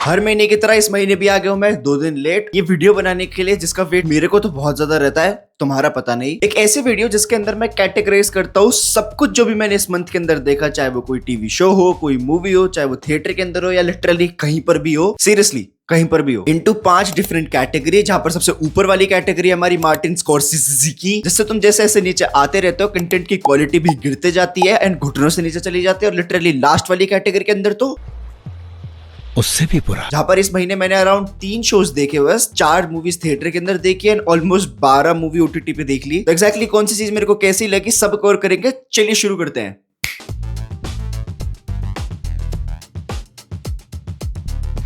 हर महीने की तरह इस महीने भी आ गया हूँ मैं 2 दिन लेट ये वीडियो बनाने के लिए, जिसका वेट मेरे को तो बहुत ज्यादा रहता है, तुम्हारा पता नहीं। एक ऐसी वीडियो जिसके अंदर मैं कैटेगराइज करता हूँ सब कुछ जो भी मैंने इस मंथ के अंदर देखा, चाहे वो कोई टीवी शो हो, कोई मूवी हो, चाहे वो थिएटर के अंदर हो या लिटरली कहीं पर भी हो, सीरियसली कहीं पर भी हो, इनटू 5 डिफरेंट कैटेगरी। जहां पर सबसे ऊपर वाली कैटेगरी हमारी मार्टिन स्कॉर्सेज़े की, जिससे तुम जैसे ऐसे नीचे आते रहते हो कंटेंट की क्वालिटी भी गिरते जाती है एंड घुटनों से नीचे चली जाती है। और लिटरली लास्ट वाली कैटेगरी के अंदर तो उससे भी बुरा, जहां पर इस महीने मैंने अराउंड 3 शोज देखे, बस 4 मूवीज थिएटर के अंदर देखी एंड ऑलमोस्ट 12 मूवी ओटीटी पे देख ली। तो एग्जैक्टली कौन सी चीज मेरे को कैसी लगी सब कवर करेंगे, चलिए शुरू करते हैं।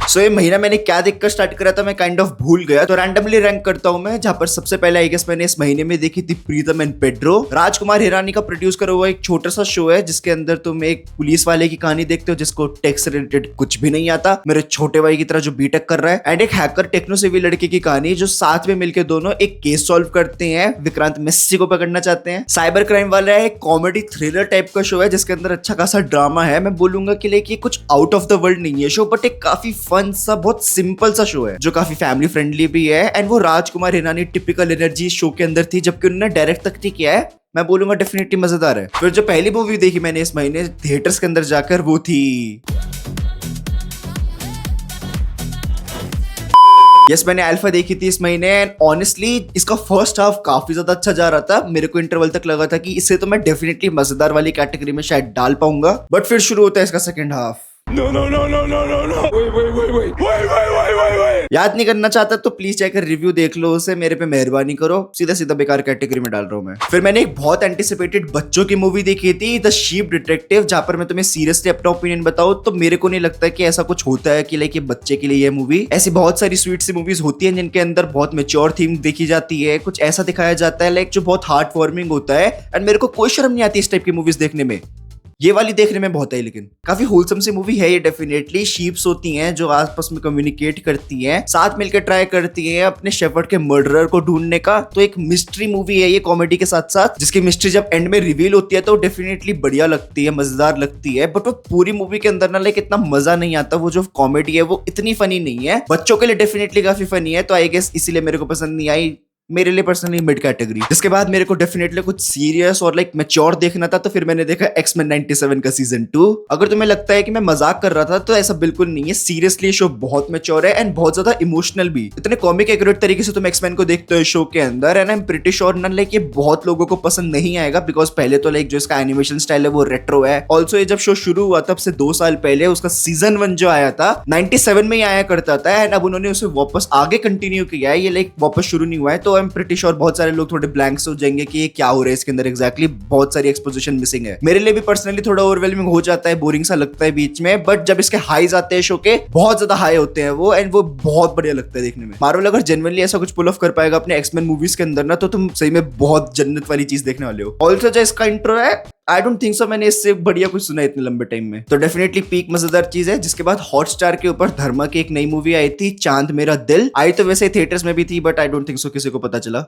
सो ये महीना मैंने क्या देखकर स्टार्ट करा था मैं काइंड ऑफ भूल गया, तो रैंडमली रैंक करता हूं मैं। जहां पर सबसे पहले आई गेस मैंने इस महीने में देखी थी प्रीतम एंड पेड्रो। राजकुमार हिरानी का प्रोड्यूस करा हुआ एक छोटा सा शो है जिसके अंदर तुम एक पुलिस वाले की कहानी देखते हो जिसको टैक्स रिलेटेड कुछ भी नहीं आता, मेरे छोटे भाई की तरह जो बीटेक कर रहा है, एंड एक हैकर टेक्नो सिविल लड़के की कहानी जो साथ में मिलकर दोनों एक केस सॉल्व करते हैं, विक्रांत मैसी को पकड़ना चाहते हैं। साइबर क्राइम वाला है, कॉमेडी थ्रिलर टाइप का शो है जिसके अंदर अच्छा खासा ड्रामा है। मैं बोलूंगा कि लाइक ये कुछ आउट ऑफ द वर्ल्ड नहीं है शो, बट एक काफी फन सा बहुत सिंपल सा शो है जो काफी फैमिली फ्रेंडली भी है। एंड वो Rajkumar Hirani typical energy show के अंदर थी, जबकि उन्होंने डायरेक्ट तक नहीं किया है। मैं बोलूंगा डेफिनेटली मजेदार है। फिर जो पहली मूवी देखी मैंने इस महीने थिएटर्स के अंदर जाकर, वो थी मैंने अल्फा देखी थी इस महीने एंड ऑनेस्टली इसका फर्स्ट हाफ काफी ज्यादा अच्छा जा रहा था। मेरे को इंटरवल तक लगा था कि इसे तो मैं डेफिनेटली मजेदार वाली कैटेगरी में शायद डाल पाऊंगा, बट फिर शुरू होता है इसका second half. No no no no no no no, wait. याद नहीं करना चाहता तो प्लीज जाकर रिव्यू देख लो उसे, मेरे पे मेहरबानी करो, सीधा सीधा बेकार कैटेगरी में डाल रहा हूँ मैं। फिर मैंने एक बहुत एंटिसिपेटेड बच्चों की मूवी देखी थी द शीप डिटेक्टिव, जहां पर मैं तुम्हें सीरियसली अपना ओपिनियन बताऊं तो मेरे को नहीं लगता कि ऐसा कुछ होता है कि लाइक ये बच्चे के लिए ये मूवी। ऐसी बहुत सारी स्वीट सी मूवीज होती हैं जिनके अंदर बहुत मेच्योर थीम देखी जाती है, कुछ ऐसा दिखाया जाता है लाइक जो बहुत हार्ट वार्मिंग होता है, एंड मेरे को कोई शर्म नहीं आती इस टाइप की मूवीज देखने में। ये वाली देखने में बहुत है, लेकिन काफी होलसम सी मूवी है ये डेफिनेटली। शीप्स होती हैं जो आपस में कम्युनिकेट करती हैं, साथ मिलकर ट्राई करती हैं अपने शेफर्ड के मर्डरर को ढूंढने का। तो एक मिस्ट्री मूवी है ये कॉमेडी के साथ साथ, जिसकी मिस्ट्री जब एंड में रिवील होती है तो डेफिनेटली बढ़िया लगती है, मजेदार लगती है। बट वो पूरी मूवी के अंदर ना लाइक इतना मजा नहीं आता, वो जो कॉमेडी है वो इतनी फनी नहीं है। बच्चों के लिए डेफिनेटली काफी फनी है, तो आई गेस इसीलिए मेरे को पसंद नहीं आई। मेरे लिए पर्सनली मिड कैटेगरी। इसके बाद मेरे को डेफिनेटली कुछ सीरियस और लाइक मैच्योर देखना था, तो फिर मैंने देखा एक्स-मैन 97 का सीजन 2। अगर तुम्हें लगता है कि मैं मजाक कर रहा था तो ऐसा बिल्कुल नहीं है, सीरियसली शो बहुत मैच्योर है एंड बहुत ज्यादा इमोशनल भी। इतने कॉमिक एक्यूरेट तरीके से तुम एक्स-मैन को देखते हो शो के अंदर, and I am pretty sure ना लाइक ये बहुत लोगों को पसंद नहीं आएगा, बिकॉज पहले तो लाइक जो इसका एनिमेशन स्टाइल है वो रेट्रो है। ऑल्सो ये जब शो शुरू हुआ तब से 2 साल पहले उसका सीजन 1 जो आया था 97 में ही आया करता था, एंड अब उन्होंने उसे वापस आगे कंटिन्यू किया है, ये लाइक वापस शुरू नहीं हुआ है। तो आई एम प्रीटी श्योर बहुत सारे लोग थोड़े ब्लैंक्स हो जाएंगे कि ये क्या हो रहा है इसके अंदर एग्जैक्टली, बहुत सारी एक्सपोजिशन मिसिंग है। मेरे लिए भी पर्सनली थोड़ा ओवरवेलमिंग हो जाता है, बोरिंग सा लगता है बीच में, बट जब इसके हाईज आते हैं शो के, बहुत ज्यादा हाई होते हैं वो, एंड वो बहुत बढ़िया लगता है देखने में। मार्वल अगर जेन्युइनली ऐसा कुछ पुल ऑफ कर पाएगा अपने एक्स-मैन मूवीज के अंदर ना, तो तुम सही में बहुत जन्नत वाली चीज देखने वाले हो। ऑल्सो जो इसका इंट्रो है, आई डोंट थिंक सो मैंने इससे बढ़िया कुछ सुना इतने लंबे टाइम में, तो डेफिनेटली पीक मजेदार चीज है। जिसके बाद हॉटस्टार के ऊपर धर्मा की एक नई मूवी आई थी, चांद मेरा दिल। आई तो वैसे थिएटर्स में भी थी, but I don't think so किसी को पता चला।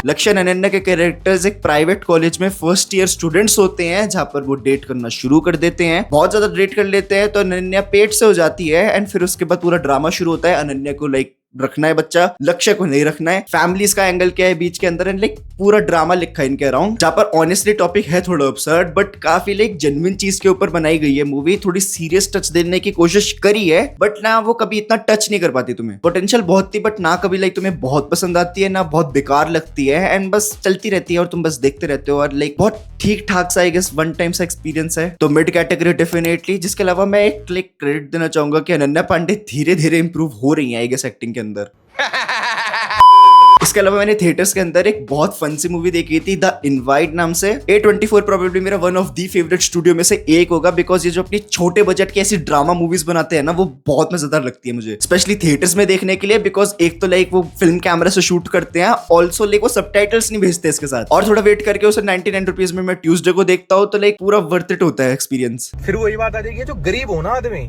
लक्ष्य अनन्या के कैरेक्टर्स एक प्राइवेट कॉलेज में फर्स्ट ईयर स्टूडेंट्स होते हैं, जहां पर वो डेट करना शुरू कर देते हैं, बहुत ज्यादा डेट कर लेते हैं, तो अनन्या पेट से हो जाती है, एंड फिर उसके बाद पूरा ड्रामा शुरू होता है। अनन्या को लाइक रखना है बच्चा, लक्ष्य को नहीं रखना है, फैमिलीज का एंगल क्या है बीच के अंदर, एंड लाइक पूरा ड्रामा लिखा है इनके अराउंड, जहां पर ऑनेस्टली टॉपिक है थोड़ा अब्सर्ड, बट काफी लाइक जेन्युइन चीज के ऊपर बनाई गई है मूवी। थोड़ी सीरियस टच देने की कोशिश करी है, बट ना वो कभी इतना टच नहीं कर पाती तुम्हें। पोटेंशियल बहुत थी, बट ना कभी लाइक तुम्हें बहुत पसंद आती है, ना बहुत बेकार लगती है, एंड बस चलती रहती है और तुम बस देखते रहते हो, और लाइक बहुत ठीक ठाक सा आई गेस वन टाइम सा एक्सपीरियंस है। तो मिड कैटेगरी डेफिनेटली। जिसके अलावा मैं एक क्रेडिट देना चाहूंगा कि अनन्या पांडे धीरे धीरे इंप्रूव हो रही है आई गेस एक्टिंग के अंदर। इसके अलावा मैंने थिएटर्स के अंदर एक बहुत फन सी मूवी देखी थी द इनवाइट नाम से। A24 प्रोबेबली मेरा one of the favourite studio में से एक होगा, बिकॉज ये जो अपनी छोटे बजट की ऐसी ड्रामा मूवीज बनाते हैं ना, वो बहुत मजेदार लगती है मुझे, स्पेशली थिएटर्स में देखने के लिए, बिकॉज एक तो लाइक वो फिल्म कैमरा से शूट करते हैं, ऑल्सो लाइक वो सबटाइटल्स नहीं भेजते इसके साथ, और थोड़ा वेट करके उसे 99 रुपीज में मैं ट्यूसडे को देखता हूँ, तो लाइक पूरा वर्थ इट होता है एक्सपीरियंस। फिर वही बात आ जाएगी, जो गरीब हो ना आदमी,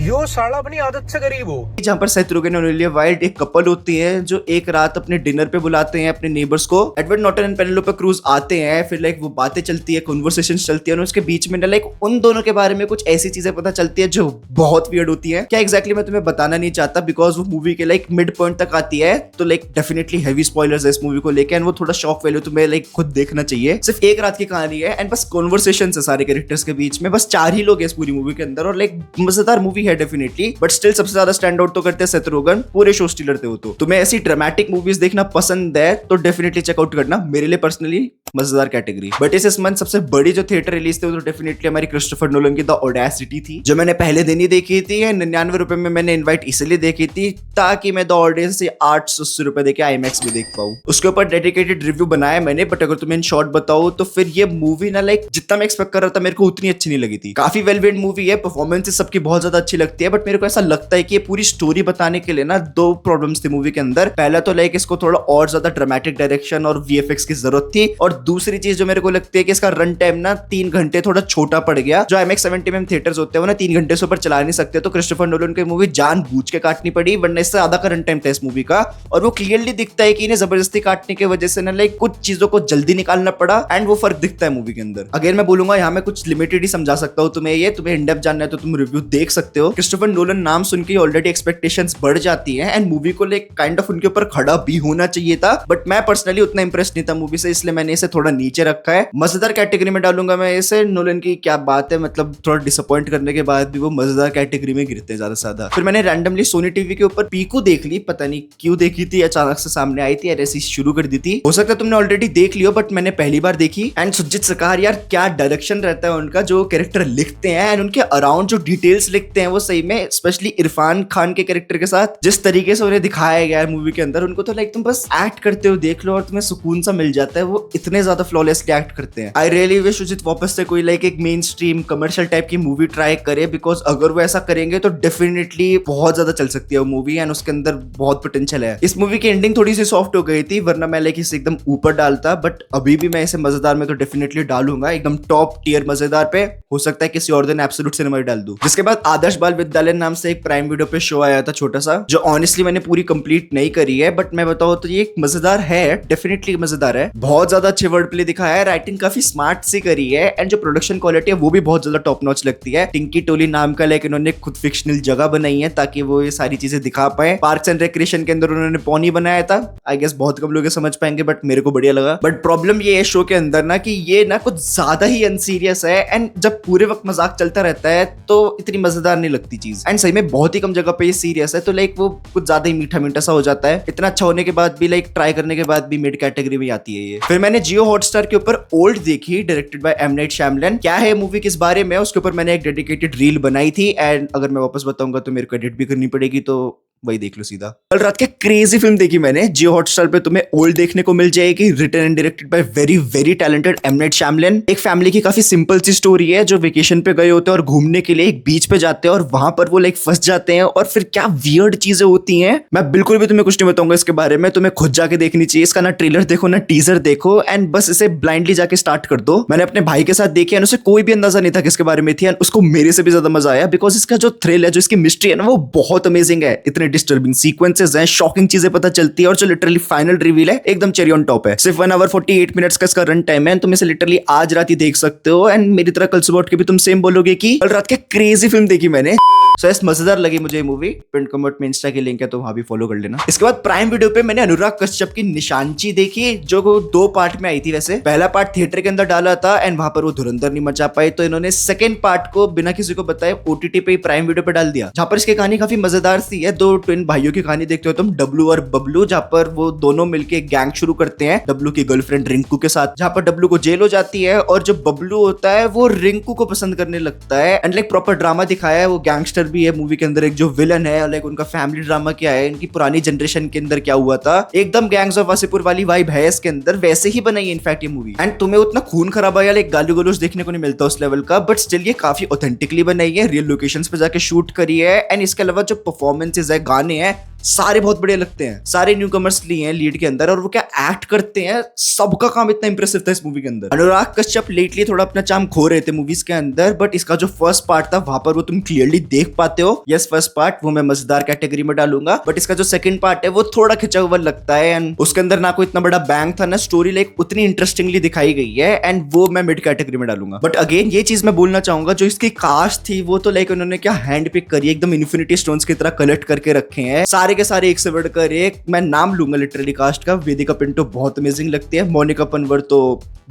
यो साला अपनी आदत से गरीब हो। जहाँ पर सेथ रोगन और ओलिविया वाइल्ड एक कपल होती है जो एक रात अपने डिनर पे बुलाते हैं अपने नेबर्स को। Edward Norton and Penelope cruise आते हैं, फिर लाइक वो बातें चलती है, कन्वर्सेशन चलती है और उसके बीच में ना लाइक उन दोनों के बारे में कुछ ऐसी चीजें पता चलती है जो बहुत वियर्ड होती है। क्या एग्जैक्टली मैं तुम्हें बताना नहीं चाहता बिकॉज वो मूवी के लाइक मिड पॉइंट तक आती है, तो लाइक डेफिनेटली हैवी स्पॉयलर्स है इस मूवी को लेकर एंड वो थोड़ा शॉक वैल्यू तुम्हें लाइक खुद देखना चाहिए। सिर्फ एक रात की कहानी है एंड बस कॉन्वर्सेशन है सारे कैरेक्टर्स के बीच में, बस 4 ही लोग हैं इस पूरी मूवी के अंदर और लाइक मजेदार मूवी है डेफिनेटली, बट स्टिल सबसे ज्यादा स्टैंड आउट तो करते हैं सेथ रोगन, पूरे शो स्टीलर थे वो। तो तुम्हें ऐसी ड्रामेटिक मूवीज देखना पसंद है तो डेफिनेटली चेकआउट करना, मेरे लिए पर्सनली मजेदार कैटेगरी। बट इस मंथ सबसे बड़ी जो थिएटर रिलीज थी वो तो डेफिनेटली हमारी क्रिस्टोफर नोलन की द ऑडेसिटी थी, जो मैंने पहले दिन ही देखी थी। 99 रुपए में मैंने इनवाइट इसलिए देखी थी ताकि मैं द ऑडियंस से 880 रुपए देके आईमैक्स में देख पाऊं। उसके ऊपर डेडिकेटेड रिव्यू बनाया मैंने, बट अगर तुम्हें इन शॉर्ट बताऊं तो फिर ये मूवी ना लाइक जितना मैं एक्सपेक्ट कर रहा था मेरे को उतनी अच्छी नहीं लगी थी। काफी वेल मेड मूवी है, परफॉर्मेंसेस सबकी बहुत ज्यादा अच्छी लगती है, बट मेरे को ऐसा लगता है कि ये पूरी स्टोरी बताने के लिए ना 2 प्रॉब्लम्स थी मूवी के अंदर। पहला तो लाइक इसको थोड़ा और ज्यादा ड्रामेटिक डायरेक्शन और वीएफएक्स की जरूरत थी, और दूसरी चीज जो मेरे को लगती है कि इसका रन टाइम ना 3 घंटे थोड़ा छोटा पड़ गया। जो IMAX 70mm थिएटर्स होते हैं वो ना 3 घंटे से ऊपर चला नहीं सकते, तो क्रिस्टोफर नोलन की मूवी जानबूझ के काटनी पड़ी, वरना इससे ज्यादा का रन टाइम था इस मूवी का। और वो क्लियरली दिखता है कि इन्हें जबरदस्ती काटने की वजह से ना लाइक कुछ चीजों को जल्दी निकालना पड़ा एंड वो फर्क दिखता है मूवी के अंदर। अगर मैं बोलूंगा यहाँ मैं कुछ लिमिटेड ही समझा सकता हूँ तुम्हें, ये तुम्हें इन डेप्थ जानना है तो तुम रिव्यू देख सकते हो। क्रिस्टोफर नोलन नाम सुन के ऑलरेडी एक्सपेक्टेशंस बढ़ जाती है एंड मूवी को लाइक काइंड ऑफ उनके ऊपर खड़ा भी होना चाहिए था, बट मैं पर्सनली उतना इंप्रेस नहीं था मूवी से, इसलिए मैंने इसे थोड़ा नीचे रखा है। मजेदार कैटेगरी में डालूंगा मैं इसे। नोलन की क्या बात है, मतलब थोड़ा डिसअपॉइंट करने के बाद भी वो मजेदार कैटेगरी में गिरते हैं ज्यादा। फिर मैंने रैंडमली सोनी टीवी के ऊपर पीकू देख ली, पता नहीं क्यों देखी थी, अचानक से सामने आई थी और ऐसी शुरू कर दी थी। हो सकता है तुमने ऑलरेडी देख लियो, बट मैंने पहली बार देखी। एंड सुजीत सरकार यार क्या डायरेक्शन रहता है उनका, जो कैरेक्टर लिखते हैं एंड उनके अराउंड जो डिटेल्स लिखते हैं वो सही में, स्पेशली इरफान खान के कैरेक्टर के साथ जिस तरीके से उन्हें दिखाया गया है मूवी के अंदर, उनको तो लाइक तुम बस एक्ट करते हो देख लो और तुम्हें सुकून सा मिल जाता है। वो इतने ज्यादा फ्लॉलेसली एक्ट करते हैं। आई रियली विश सुजीत वापस से कोई लाइक एक मेन स्ट्रीम कमर्शियल टाइप की मूवी ट्राई करे, बिकॉज अगर वो ऐसा करेंगे तो डेफिनेटली बहुत ज्यादा चल सकती है वो मूवी एंड उसके अंदर बहुत पोटेंशियल है। इस मूवी की एंडिंग थोड़ी सी सॉफ्ट हो गई थी, वरना मैं लाइक इसे एकदम ऊपर डालता, बट अभी भी मैं इसे मजेदार में तो डेफिनेटली डालूंगा, एकदम टॉप टियर मजेदार पे। हो सकता है किसी और दिन एब्सोल्यूट सिनेमा डाल दूं। जिसके बाद आदर्श बाल विद्यालय नाम से एक प्राइम वीडियो पे शो आया था छोटा सा, जो ऑनेस्टली मैंने पूरी कंप्लीट नहीं करी है, बट मैं बताऊं तो ये एक मजेदार है, डेफिनेटली मजेदार है। बहुत ज्यादा अच्छे वर्ड प्ले दिखाया है, राइटिंग काफी स्मार्ट सी करी है एंड जो प्रोडक्शन क्वालिटी है वो भी बहुत ज्यादा टॉप नॉच लगती है। टिंकी टोली नाम का लाइक इन्होंने खुद फिक्शनल जगह बनाई है ताकि वो ये सारी चीजें दिखा पाए। पार्क्स एंड रिक्रिएशन के अंदर उन्होंने पॉनी बनाया था, आई गेस बहुत कम लोग समझ पाएंगे, बट मेरे को बढ़िया लगा। बट प्रॉब्लम ये है शो के अंदर ना कि ये ना कुछ ज्यादा ही अनसीरियस है एंड जब पूरे वक्त मजाक चलता रहता है तो इतनी मजेदार नहीं लगती चीज, एंड सही में बहुत ही कम जगह पे ये सीरियस है, तो लाइक वो कुछ ज्यादा ही मीठा मीठा सा हो जाता है। इतना अच्छा होने के बाद भी लाइक ट्राई करने के बाद भी मिड कैटेगरी में आती है ये। फिर मैंने जियो हॉटस्टार के ऊपर ओल्ड देखी, directed by M Night Shyamalan. क्या है मूवी किस बारे में, उसके ऊपर मैंने एक डेडिकेटेड रील बनाई थी एंड अगर मैं वापस बताऊंगा तो मेरे को एडिट भी करनी पड़ेगी, तो वही देख लो सीधा। कल रात के क्रेजी फिल्म देखी मैंने जियो हॉटस्टार पे, तुम्हें ओल्ड देखने को मिल जाएगी, written and directed by very very talented M Night Shyamalan. एक फैमिली की काफी सिंपल सी स्टोरी है, जो वेकेशन पे गए होते हैं और घूमने के लिए एक बीच पे जाते हैं और वहां पर वो लाइक फंस जाते हैं और फिर क्या वियर्ड चीजें होती हैं। मैं बिल्कुल भी तुम्हें कुछ नहीं बताऊंगा इसके बारे में, तुम्हें खुद जाके देखनी चाहिए। इसका ना ट्रेलर देखो ना टीजर देखो एंड बस इसे ब्लाइंडली जाके स्टार्ट कर दो। मैंने अपने भाई के साथ देखी एंड उसे कोई भी अंदाजा नहीं था किसके बारे में थी एंड उसको मेरे से भी ज्यादा मजा आया, बिकॉज इसका जो थ्रिल है, जो इसकी मिस्ट्री है ना, वो बहुत अमेजिंग है। इतने डिस्टर्बिंग सीक्वेंसेस हैं, शॉकिंग चीजें पता चलती है और जो लिटरली फाइनल रिवील है एकदम चेरी ऑन टॉप है। सिर्फ 1 आवर 48 मिनट्स का इसका रन टाइम है, तुम इसे लिटरली आज रात ही देख सकते हो एंड मेरी तरह कल सुबह उठ के भी तुम सेम बोलोगे कि कल रात के क्रेजी फिल्म देखी मैंने। सो ऐसे मजेदार लगी मुझे ये मूवी। पिन कमेंट में इंस्टा की लिंक है तो वहां भी फॉलो कर लेना। इसके बाद प्राइम वीडियो पे मैंने अनुराग कश्यप की निशांची देखी, जो 2 पार्ट में आई थी। वैसे पहला पार्ट थिएटर के अंदर डाला था एंड वहां पर वो धुरंधर नहीं मचा पाए, तो इन्होंने सेकंड पार्ट को बिना किसी को बताए OTT पे प्राइम वीडियो पे डाल दिया, जहां पर इसकी कहानी काफी मजेदार सी है। 2 ट्विन भाइयों की कहानी देखते हो तुम, डब्लू और बबलू, जहां पर वो दोनों मिलके गैंग शुरू करते हैं डब्लू की गर्लफ्रेंड रिंकू के साथ, जहां पर डब्लू को जेल हो जाती है और जो बबलू होता है वो रिंकू को पसंद करने लगता है एंड लाइक प्रॉपर ड्रामा दिखाया है। वो गैंगस्टर भी है मूवी के अंदर, एक जो विलन है, लाइक उनका फैमिली ड्रामा क्या है, इनकी पुरानी जनरेशन के अंदर क्या हुआ था, एकदम गैंग्स ऑफ वासेपुर वाली वाइब है इसके अंदर, वैसे ही बनाई है इनफैक्ट ये मूवी। एंड तुम्हें उतना खून खराबा या लाइक गाली गलौज देखने को नहीं मिलता उस लेवल का, बट स्टिल ये काफी ऑथेंटिकली बनाई है, रियल लोकेशंस पे जाके शूट करी है एंड इसके अलावा जो परफॉर्मेंसेस है, गाने हैं, सारे बहुत बढ़िया लगते हैं, सारे न्यू कमर्स लिए हैं लीड के अंदर, और वो क्या एक्ट करते हैं, सबका काम इतना इंप्रेसिव था इस मूवी के अंदर। अनुराग कश्यप लेटली थोड़ा अपना चार्म खो रहे थे मूवीज के अंदर, बट इसका जो फर्स्ट पार्ट था वहां पर वो तुम क्लियरली देख पाते हो। यस, फर्स्ट पार्ट वो मैं मजेदार कैटेगरी में डालूंगा, बट इसका जो सेकंड पार्ट है वो थोड़ा खिंचा हुआ लगता है, एंड उसके अंदर ना कोई इतना बड़ा बैंग था, ना स्टोरी लाइक उतनी इंटरेस्टिंगली दिखाई गई है, एंड वो मैं मिड कैटेगरी में डालूंगा। बट अगेन ये चीज मैं बोलना चाहूंगा, जो इसकी कास्ट थी वो तो लाइक उन्होंने क्या हैंड पिक करी, एकदम इन्फिनिटी स्टोन्स की तरह कलेक्ट करके रखे हैं, सारे के सारे एक से बढ़कर एक। मैं नाम लूंगा लिटरली कास्ट का, वेदिका पिंटो बहुत अमेजिंग लगती है, मोनिका पनवर तो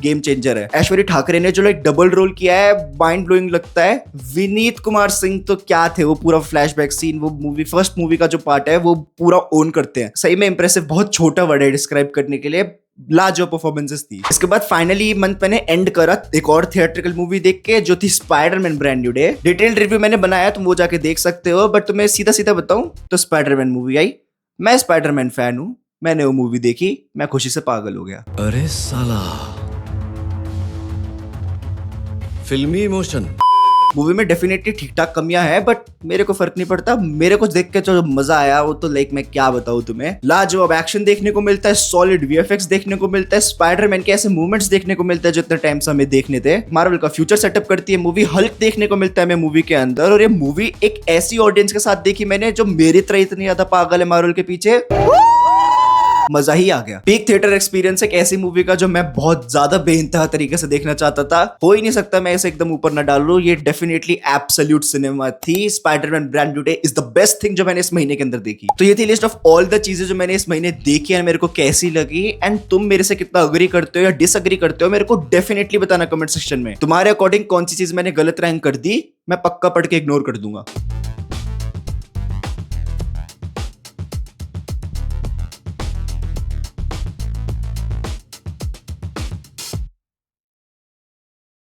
गेम चेंजर है, ऐश्वर्या ठाकरे ने जो लाइक डबल रोल किया है माइंड ब्लोइंग लगता है, विनीत कुमार सिंह तो क्या थे, वो पूरा फ्लैशबैक सीन, वो मूवी फर्स्ट मूवी का जो पार्ट है वो पूरा ओन करते हैं, सही में इंप्रेसिव, बहुत छोटा वर्ड है डिस्क्राइब करने के लिए, लाजवाब परफॉर्मेंसेस थी। इसके बाद फाइनली मंथ मैंने एंड करा एक और थिएट्रिकल मूवी देख के, जो थी Spiderman brand new day. Detailed review मैंने बनाया, तुम वो जाके देख सकते हो, बट तुम्हें सीधा सीधा बताऊं तो स्पाइडरमैन मूवी आई, मैं स्पाइडरमैन फैन हूं, मैंने वो मूवी देखी, मैं खुशी से पागल हो गया। अरे साला, फिल्मी इमोशन। मूवी में डेफिनेटली ठीक ठाक कमियां हैं, बट मेरे को फर्क नहीं पड़ता, मेरे को देख के जो मजा आया वो तो लाइक मैं क्या बताऊं तुम्हें, लाजवाब एक्शन देखने को मिलता है, सॉलिड वीएफएक्स देखने को मिलता है, स्पाइडरमैन के ऐसे मूवमेंट्स देखने को मिलता है जो इतने टाइम से हमें देखने थे, मार्वल का फ्यूचर सेटअप करती है मूवी, हल्क देखने को मिलता है हमें मूवी के अंदर, और ये मूवी एक ऐसी ऑडियंस के साथ देखी मैंने जो मेरी तरह इतनी ज्यादा पागल है मार्वल के पीछे, मजा ही आ गया। पीक थिएटर एक्सपीरियंस एक ऐसी मूवी का जो मैं बहुत ज्यादा बेइंतहा तरीके से देखना चाहता था, हो ही नहीं सकता मैं इसे एकदम ऊपर ना डालूं, ये डेफिनेटली एब्सोल्यूट सिनेमा थी। Spiderman brand new day is the best thing जो मैंने इस महीने के अंदर देखी। तो ये थी लिस्ट ऑफ ऑल द चीजें जो मैंने इस महीने देखी और मेरे को कैसी लगी, एंड तुम मेरे से कितना अग्री करते हो या डिसअग्री करते हो मेरे को डेफिनेटली बताना कमेंट सेक्शन में। तुम्हारे अकॉर्डिंग कौन सी चीज मैंने गलत रैंक कर दी, मैं पक्का पढ़ के इग्नोर कर दूंगा।